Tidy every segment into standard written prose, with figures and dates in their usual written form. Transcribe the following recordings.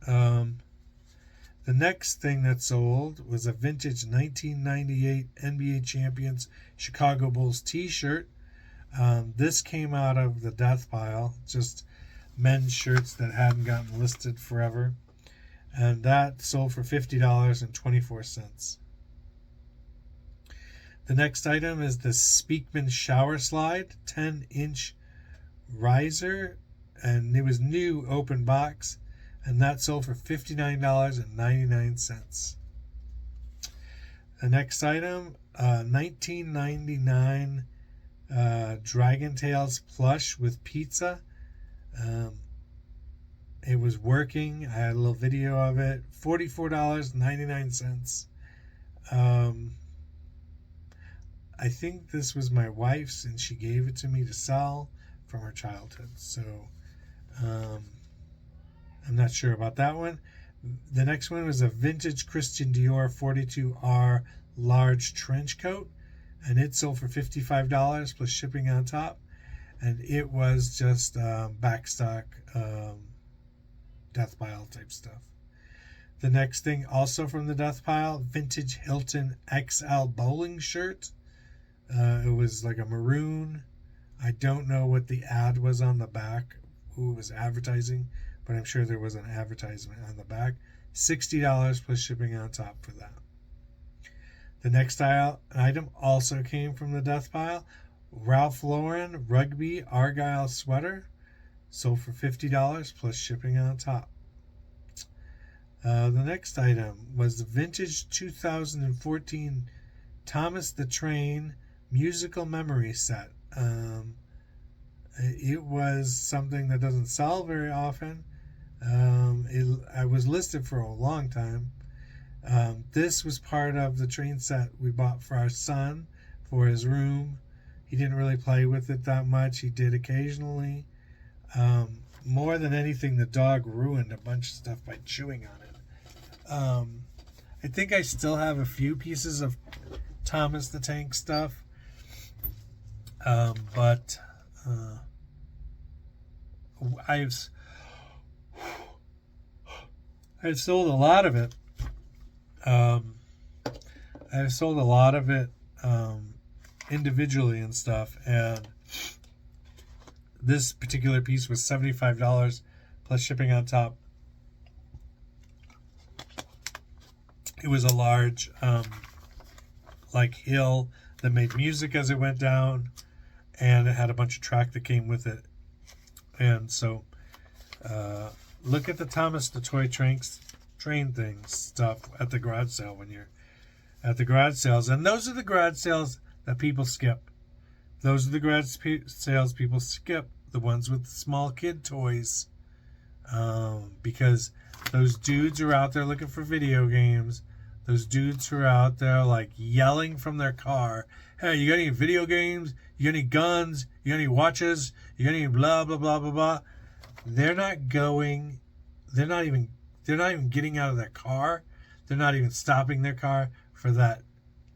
Um, the next thing that sold was a vintage 1998 NBA Champions Chicago Bulls t-shirt. This came out of the death pile, just men's shirts that hadn't gotten listed forever. And that sold for $50.24. The next item is the Speakman Shower Slide 10-inch riser, and it was new open box, and that sold for $59.99. The next item, 1999 Dragon Tales plush with pizza. It was working. I had a little video of it. $44.99. I think this was my wife's, and she gave it to me to sell from her childhood. So I'm not sure about that one. The next one was a vintage Christian Dior 42R large trench coat, and it sold for $55 plus shipping on top. And it was just backstock death pile type stuff. The next thing, also from the death pile, vintage Hilton XL bowling shirt. It was like a maroon. I don't know what the ad was on the back, who was advertising, but I'm sure there was an advertisement on the back. $60 plus shipping on top for that. The next item also came from the death pile. Ralph Lauren Rugby Argyle sweater, sold for $50 plus shipping on top. The next item was the vintage 2014 Thomas the Train musical memory set. It was something that doesn't sell very often. I was listed for a long time. This was part of the train set we bought for our son for his room. He didn't really play with it that much. He did occasionally. More than anything, the dog ruined a bunch of stuff by chewing on it. I think I still have a few pieces of Thomas the Tank stuff. But I've sold a lot of it. I've sold a lot of it individually and stuff, and this particular piece was $75 plus shipping on top. It was a large like hill that made music as it went down, and it had a bunch of track that came with it. And so look at the Thomas the Toy Train things stuff at the garage sale when you're at the garage sales. And those are the garage sales that people skip. Those are the garage sales people skip, the ones with small kid toys, because those dudes are out there looking for video games. Those dudes who are out there like yelling from their car, hey, you got any video games? You got any guns? You got any watches? You got any blah, blah, blah, blah, blah? They're not even getting out of their car. They're not even stopping their car for that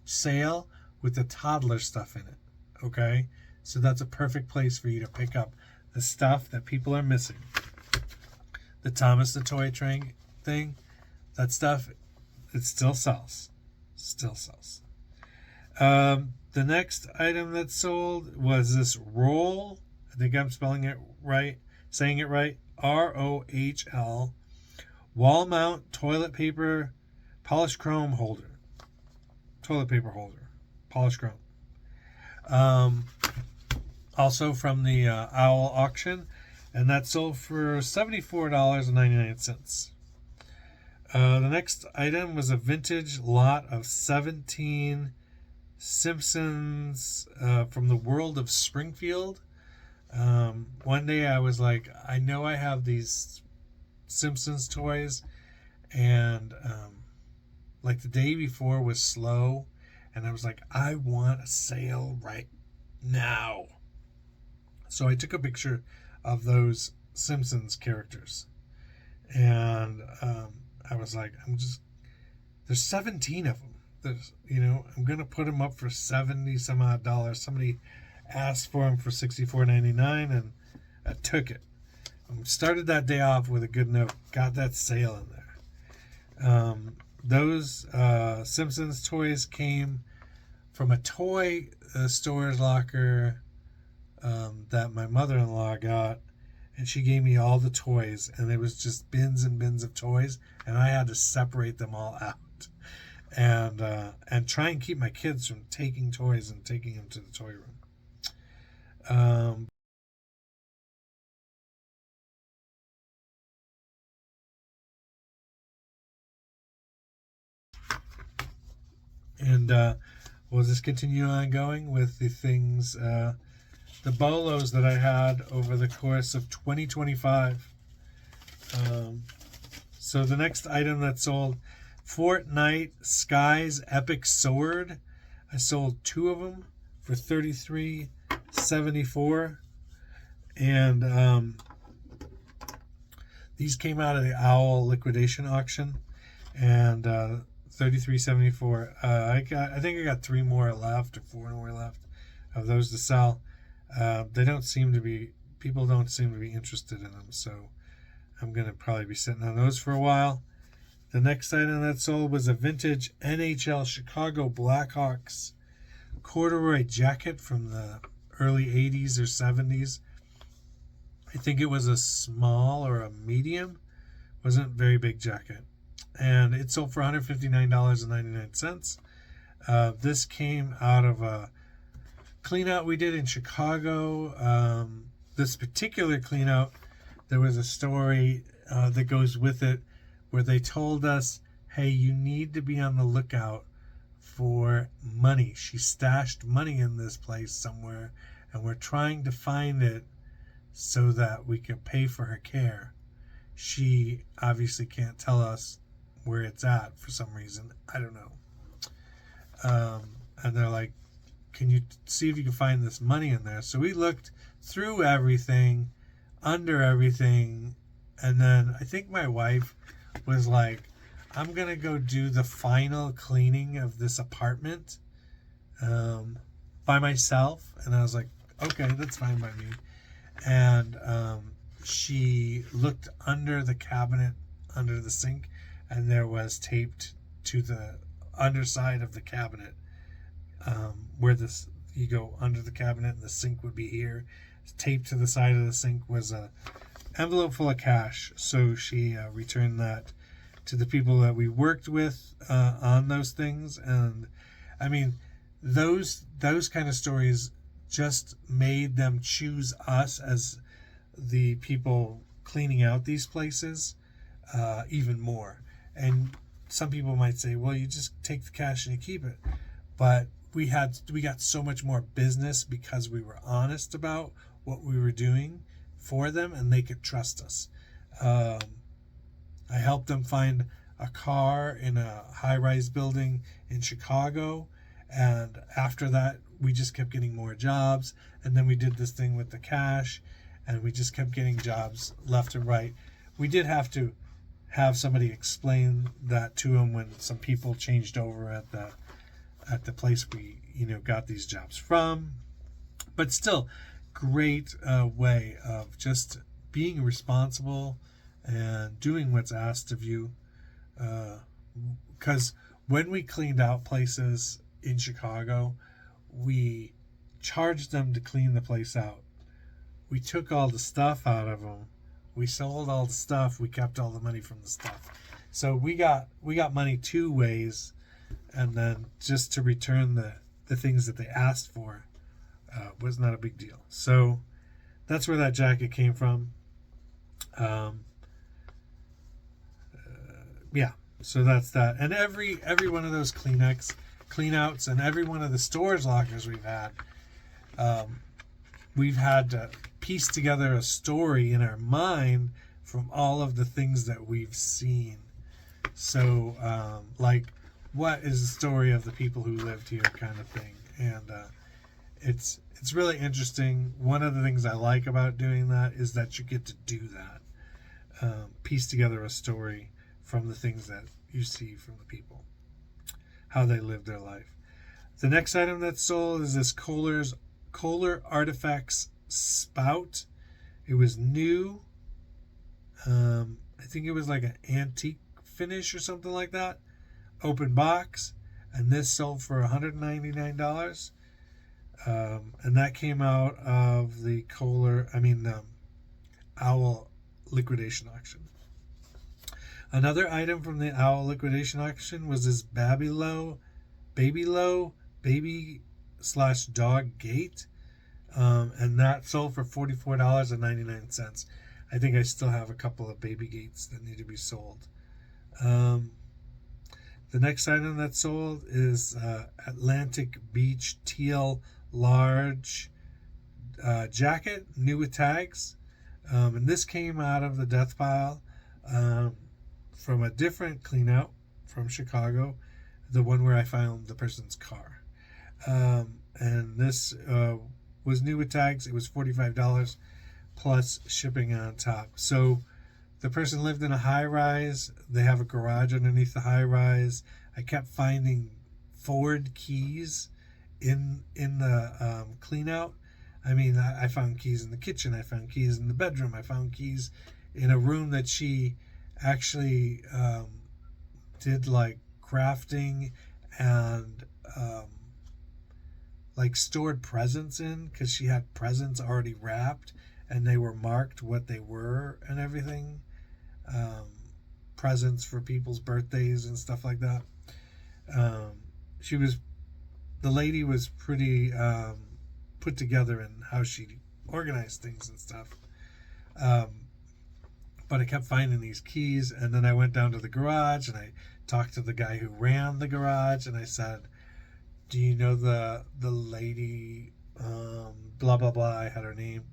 sale with the toddler stuff in it. Okay? So that's a perfect place for you to pick up the stuff that people are missing. The Thomas the Toy Train thing, that stuff, it still sells. Still sells. The next item that sold was this roll. I think I'm saying it right. ROHL. Wall mount toilet paper polished chrome holder. Toilet paper holder. Polished chrome. Also from the Owl auction. And that sold for $74.99. The next item was a vintage lot of 17 Simpsons from the world of Springfield. One day I was like, I know I have these Simpsons toys, and like the day before was slow, and I was like, I want a sale right now. So I took a picture of those Simpsons characters, and I was like, there's 17 of them. I'm gonna put them up for $70 some odd dollars. Somebody asked for them for $64.99, and I took it. started that day off with a good note. Got that sale in there. Those Simpsons toys came from a toy storage locker that my mother-in-law got, and she gave me all the toys, and it was just bins and bins of toys, and I had to separate them all out and try and keep my kids from taking toys and taking them to the toy room. And we'll just continue on going with the things, the BOLOs that I had over the course of 2025. So the next item that sold, Fortnite Sky's Epic Sword. I sold 2 of them for $33.74, and these came out of the Owl liquidation auction, and $33.74. I think I got 3 more left, or 4 more left of those to sell. They don't seem to be, people don't seem to be interested in them, so I'm gonna probably be sitting on those for a while. The next item that sold was a vintage NHL Chicago Blackhawks corduroy jacket from the early 80s or 70s. I think it was a small or a medium. Wasn't a very big jacket. And it sold for $159.99. This came out of a clean out we did in Chicago. This particular clean out, there was a story that goes with it where they told us, hey, you need to be on the lookout for money. She stashed money in this place somewhere, and we're trying to find it so that we can pay for her care. She obviously can't tell us where it's at for some reason. I don't know. And they're like, can you see if you can find this money in there? So we looked through everything, under everything, and then I think my wife was like, I'm going to go do the final cleaning of this apartment by myself. And I was like, okay, that's fine by me. And she looked under the cabinet, under the sink, and there was taped to the underside of the cabinet, where this, you go under the cabinet and the sink would be here. Taped to the side of the sink was a envelope full of cash. So she returned that to the people that we worked with on those things. And I mean, those kind of stories just made them choose us as the people cleaning out these places even more. And some people might say, well, you just take the cash and you keep it. But we got so much more business because we were honest about what we were doing for them, and they could trust us. I helped them find a car in a high-rise building in Chicago, and after that we just kept getting more jobs, and then we did this thing with the cash, and we just kept getting jobs left and right. We did have to have somebody explain that to them when some people changed over at the place we got these jobs from, but still great way of just being responsible and doing what's asked of you, because when we cleaned out places in Chicago, we charged them to clean the place out. We took all the stuff out of them, we sold all the stuff, we kept all the money from the stuff. So we got money 2 ways, and then just to return the things that they asked for was not a big deal. So that's where that jacket came from. Yeah, so that's that. And every one of those cleanouts, and every one of the storage lockers we've had to piece together a story in our mind from all of the things that we've seen. So, like, what is the story of the people who lived here, kind of thing. And it's really interesting. One of the things I like about doing that is that you get to do that. Piece together a story from the things that you see from the people, how they live their life. The next item that's sold is this Kohler Artifacts spout. It was new. I think it was like an antique finish or something like that. Open box, and this sold for $199. And that came out of the Owl liquidation auction. Another item from the Owl liquidation auction was this baby slash dog gate. And that sold for $44.99. I think I still have a couple of baby gates that need to be sold. The next item that sold is Atlantic Beach Teal Large jacket, new with tags. And this came out of the death pile from a different cleanout from Chicago, the one where I found the person's car. And this was new with tags. It was $45 plus shipping on top. So the person lived in a high rise. They have a garage underneath the high rise. I kept finding Ford keys in the clean out. I mean, I found keys in the kitchen. I found keys in the bedroom. I found keys in a room that she actually did like crafting and like stored presents in, because she had presents already wrapped and they were marked what they were and everything. Presents for people's birthdays and stuff like that. The lady was pretty put together in how she organized things and stuff. But I kept finding these keys, and then I went down to the garage and I talked to the guy who ran the garage, and I said, do you know the lady, blah blah blah, I had her name,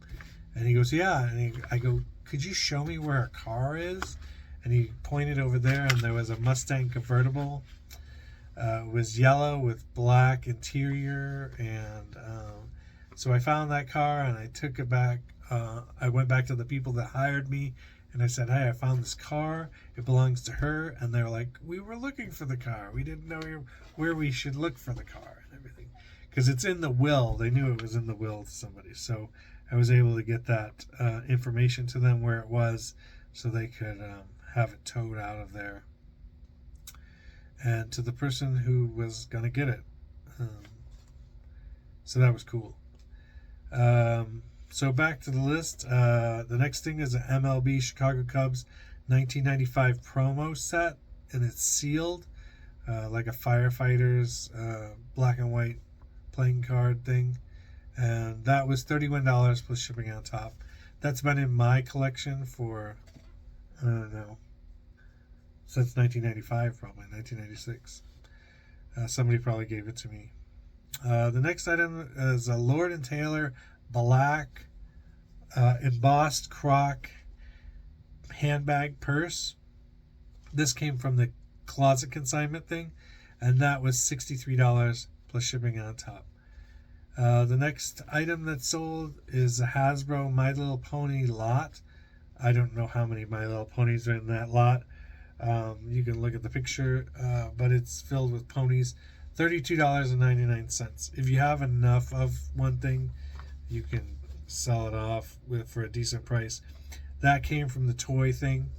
and he goes, yeah. And I go, could you show me where her car is? And he pointed over there, and there was a Mustang convertible. It was yellow with black interior, and so I found that car and I took it back. I went back to the people that hired me, and I said, hey, I found this car. It belongs to her. And they're like, we were looking for the car. We didn't know where we should look for the car and everything. Because it's in the will. They knew it was in the will to somebody. So I was able to get that information to them where it was, so they could have it towed out of there. And to the person who was going to get it. So that was cool. So back to the list. The next thing is an MLB Chicago Cubs 1995 promo set, and it's sealed like a firefighter's black and white playing card thing. And that was $31 plus shipping on top. That's been in my collection for, I don't know, since 1995, probably 1996. Somebody probably gave it to me. The next item is a Lord & Taylor black embossed croc handbag purse. This came from the closet consignment thing, and that was $63 plus shipping on top. The next item that sold is a Hasbro My Little Pony lot. I don't know how many My Little Ponies are in that lot. You can look at the picture, but it's filled with ponies. $32.99. If you have enough of one thing, you can sell it off for a decent price. That came from the toy thing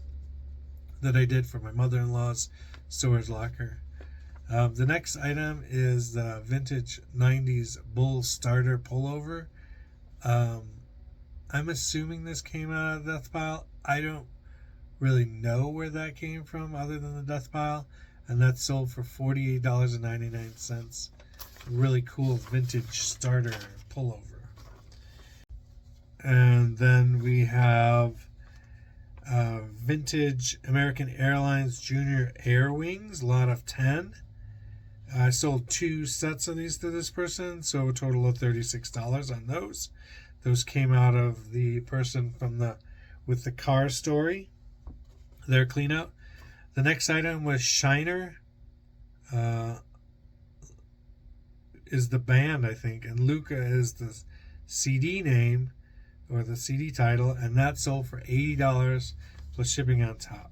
that I did for my mother-in-law's storage locker. The next item is the vintage 90s Bull starter pullover. I'm assuming this came out of the death pile. I don't really know where that came from other than the death pile, and that sold for $48.99. Really cool vintage starter pullover. And then we have vintage American Airlines Junior Air Wings, lot of 10. I sold 2 sets of these to this person, so a total of $36 on those. Those came out of the person with the car story, their clean out. The next item was Shiner, is the band, I think, and Luca is the CD name or the CD title, and that sold for $80 plus shipping on top.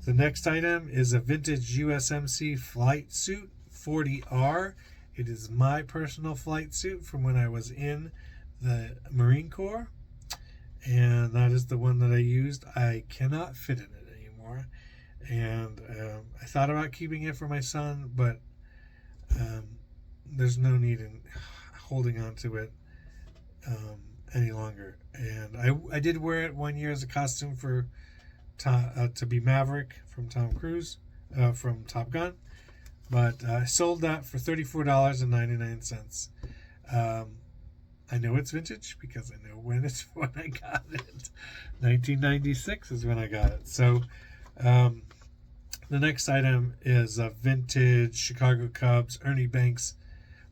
The next item is a vintage USMC flight suit 40R. It is my personal flight suit from when I was in the Marine Corps, and that is the one that I used. I cannot fit in it anymore, and I thought about keeping it for my son, but there's no need in holding on to it any longer. And I did wear it one year as a costume for to be Maverick from Tom Cruise from Top Gun, but I sold that for $34.99. I know it's vintage because I know when I got it. 1996 is when I got it. So the next item is a vintage Chicago Cubs Ernie Banks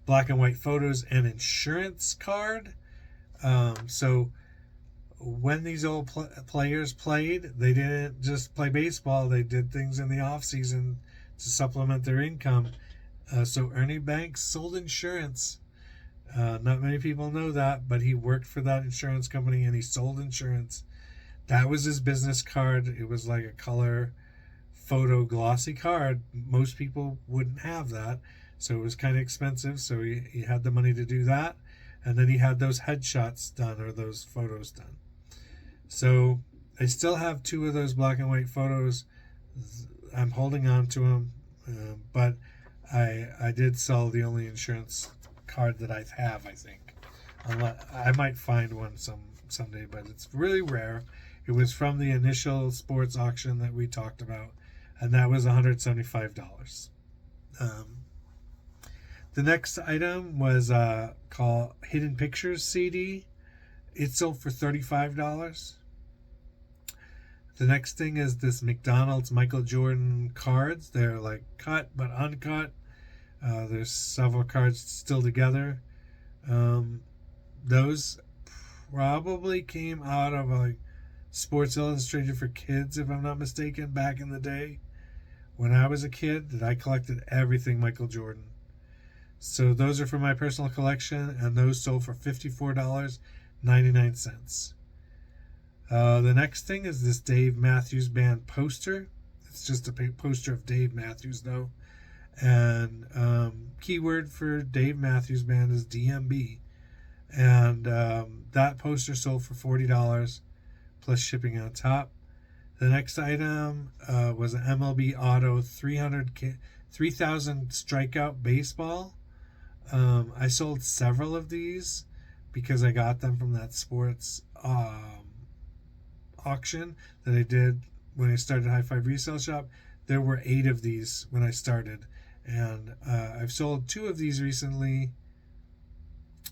black and white photos and insurance card. So when these old players played, they didn't just play baseball. They did things in the off season to supplement their income. So Ernie Banks sold insurance. Not many people know that, but he worked for that insurance company and he sold insurance. That was his business card. It was like a color photo glossy card. Most people wouldn't have that, so it was kind of expensive. So he had the money to do that, and then he had those headshots done or those photos done. So I still have 2 of those black and white photos. I'm holding on to them, but I did sell the only insurance card that I have, I think. I might find one someday, but it's really rare. It was from the initial sports auction that we talked about, and that was $175. The next item was called Hidden Pictures CD. It sold for $35. The next thing is this McDonald's Michael Jordan cards. They're like cut but uncut. There's several cards still together. Those probably came out of a Sports Illustrated for kids, if I'm not mistaken, back in the day. When I was a kid, I collected everything Michael Jordan. So those are from my personal collection, and those sold for $54.99. The next thing is this Dave Matthews Band poster. It's just a poster of Dave Matthews, though. And keyword for Dave Matthews Band is DMB. And that poster sold for $40 plus shipping on top. The next item was an MLB Auto 3000 strikeout baseball. I sold several of these because I got them from that sports auction that I did when I started High Five Resale Shop. There were 8 of these when I started, and I've sold 2 of these recently,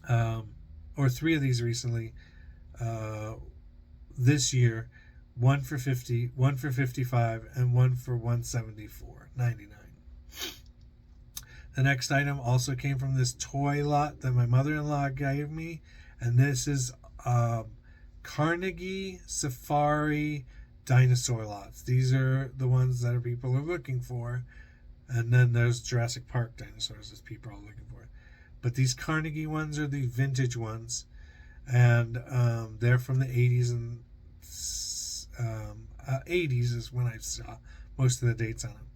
or 3 of these recently this year. One for $50, one for $55, and one for $174.99. The next item also came from this toy lot that my mother-in-law gave me, and this is Carnegie Safari dinosaur lots. These are the ones that people are looking for, and then there's Jurassic Park dinosaurs that people are looking for. But these Carnegie ones are the vintage ones, and they're from the 80s and 80s is when I saw most of the dates on them,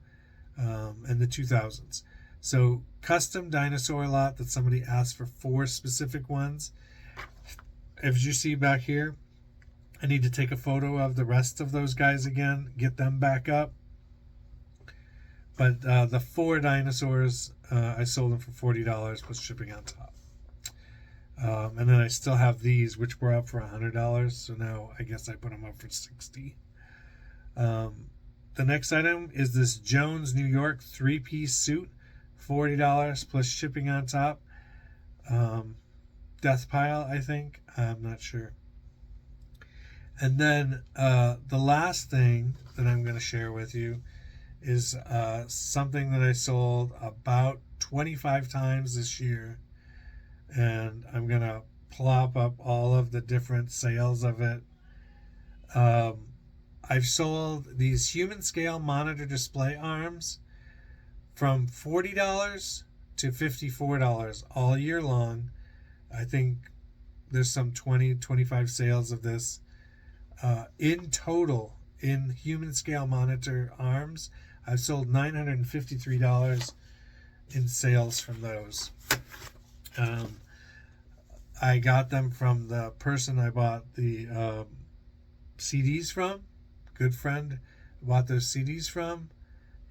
and the 2000s. So custom dinosaur lot that somebody asked for 4 specific ones. As you see back here, I need to take a photo of the rest of those guys again, get them back up. But the 4 dinosaurs, I sold them for $40 plus shipping on top. And then I still have these, which were up for $100. So now I guess I put them up for $60. The next item is this Jones New York 3-piece suit, $40 plus shipping on top. Death pile, I think. I'm not sure. And then the last thing that I'm going to share with you is something that I sold about 25 times this year. And I'm going to plop up all of the different sales of it. I've sold these human scale monitor display arms from $40 to $54 all year long. I think there's some 25 sales of this. In total, in human scale monitor arms, I've sold $953 in sales from those. I got them from the person I bought the CDs from. Good friend, bought those CDs from.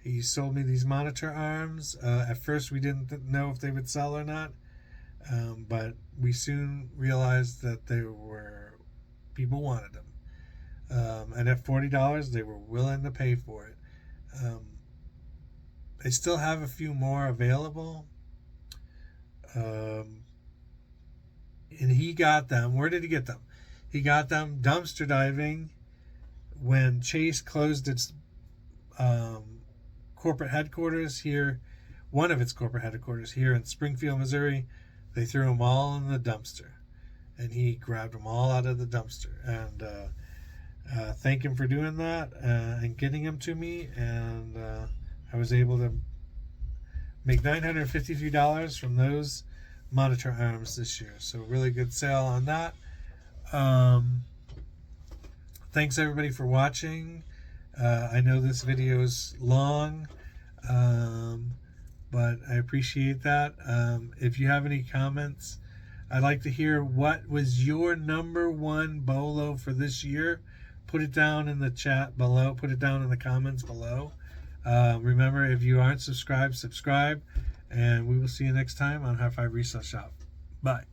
He sold me these monitor arms. At first, we didn't know if they would sell or not, but we soon realized that people wanted them. And at $40, they were willing to pay for it. They still have a few more available. And he got them. Where did he get them? He got them dumpster diving when Chase closed its corporate headquarters here, one of its corporate headquarters here in Springfield, Missouri. They threw them all in the dumpster, and he grabbed them all out of the dumpster. And thank him for doing that and getting them to me. And I was able to make $953 from those monitor arms this year. So really good sale on that. Thanks everybody for watching. I know this video is long, but I appreciate that. If you have any comments, I'd like to hear what was your number one BOLO for this year. Put it down in the chat below. Put it down in the comments below. Remember, if you aren't subscribed, subscribe. And we will see you next time on High Five Resale Shop. Bye.